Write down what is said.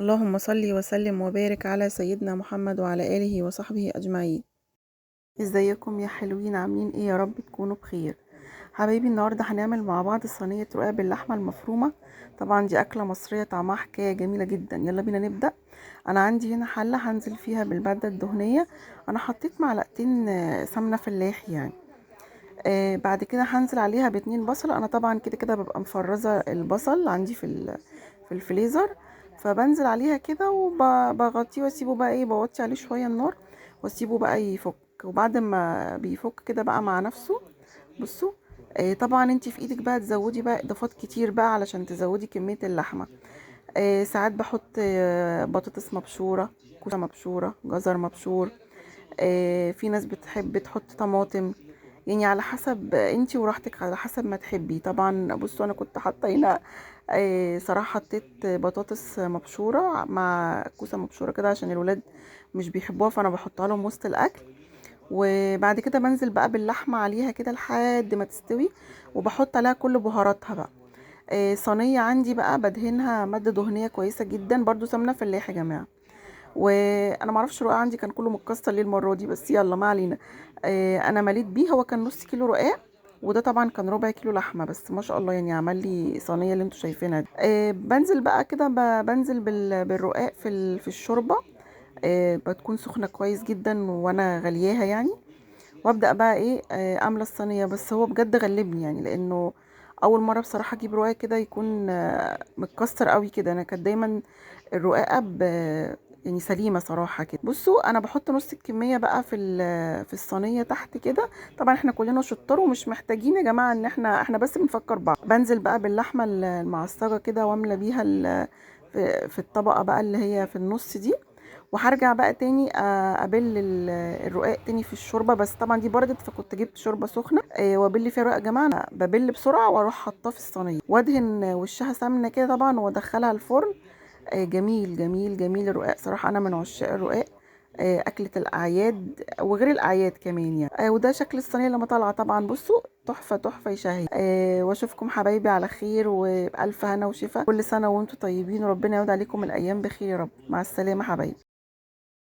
اللهم صل وسلم وبارك على سيدنا محمد وعلى آله وصحبه أجمعين. ازيكم يا حلوين؟ عاملين ايه؟ يا رب تكونوا بخير. حبايبي، النهارده هنعمل مع بعض صينية رقاق باللحمة المفرومة. طبعا دي أكلة مصرية طعمها حكاية جميلة جدا. يلا بينا نبدأ. أنا عندي هنا حلة هنزل فيها بالمادة الدهنية. أنا حطيت معلقتين سمنة فلاحي يعني. بعد كده هنزل عليها باتنين بصلة. انا طبعا كده كده ببقى مفرزة البصل عندي في الفريزر. فبنزل عليها كده وبغطيه واسيبه بقى ايه، بوطي عليه شوية النار واسيبه بقى يفك. وبعد ما بيفك كده بقى مع نفسه، بصوا. طبعا انتي في ايدك بقى تزودي بقى اضافات كتير بقى علشان تزودي كمية اللحمة. ساعات بحط بطاطس مبشورة، كوسة مبشورة، جزر مبشور. في ناس بتحب تحط طماطم. يعني على حسب انتي وراحتك، على حسب ما تحبي. طبعا بصوا، انا كنت حاطه هنا صراحه حطيت بطاطس مبشوره مع كوسه مبشوره كده عشان الولاد مش بيحبوها، فانا بحطها لهم وسط الاكل. وبعد كده بنزل بقى باللحمه عليها كده لحد ما تستوي، وبحط عليها كل بهاراتها بقى. صينيه عندي بقى بدهنها ماده دهنيه كويسه جدا، برضو سمنه فلاحي يا جماعه. وانا معرفش الرقاق عندي كان كله متكسر ليه المره دي، بس يلا ما علينا. انا مليت بيه، هو كان نص كيلو رقاق، وده طبعا كان ربع كيلو لحمه، بس ما شاء الله يعني عمل لي صينيه اللي انتوا شايفينها دي. بنزل بقى كده، بنزل بالرقاق في الشوربه. بتكون سخنه كويس جدا وانا غلياها يعني. وابدا بقى ايه، املى الصينيه. بس هو بجد غلبني يعني، لانه اول مره بصراحه اجيب رقاق كده يكون متكسر قوي كده. انا كانت دايما الرقاقه يعني سليمه صراحه كده. بصوا، انا بحط نص الكميه بقى في الصينيه تحت كده. طبعا احنا كلنا شطار ومش محتاجين يا جماعه ان احنا بس بنفكر بعض. بنزل بقى باللحمه المعصجه كده واملى بيها في الطبقه بقى اللي هي في النص دي. وهرجع بقى تاني ابل الرقاق تاني في الشوربه. بس طبعا دي بردت، فكنت جبت شوربه سخنه وابل فيها رقاق. يا جماعه انا ببل بسرعه واروح حاطاه في الصينيه وادهن وشها سمنه كده طبعا وادخلها الفرن. جميل جميل جميل الرقاق صراحه، انا من عشاق الرقاق. اكله الاعياد وغير الاعياد كمان يعني. وده شكل الصينيه لما طالعه طبعا. بصوا، تحفه تحفه يشهي. واشوفكم حبايبي على خير وبالف هنا وشفا. كل سنه وانتم طيبين، وربنا يعود عليكم الايام بخير يا رب. مع السلامه حبايبي.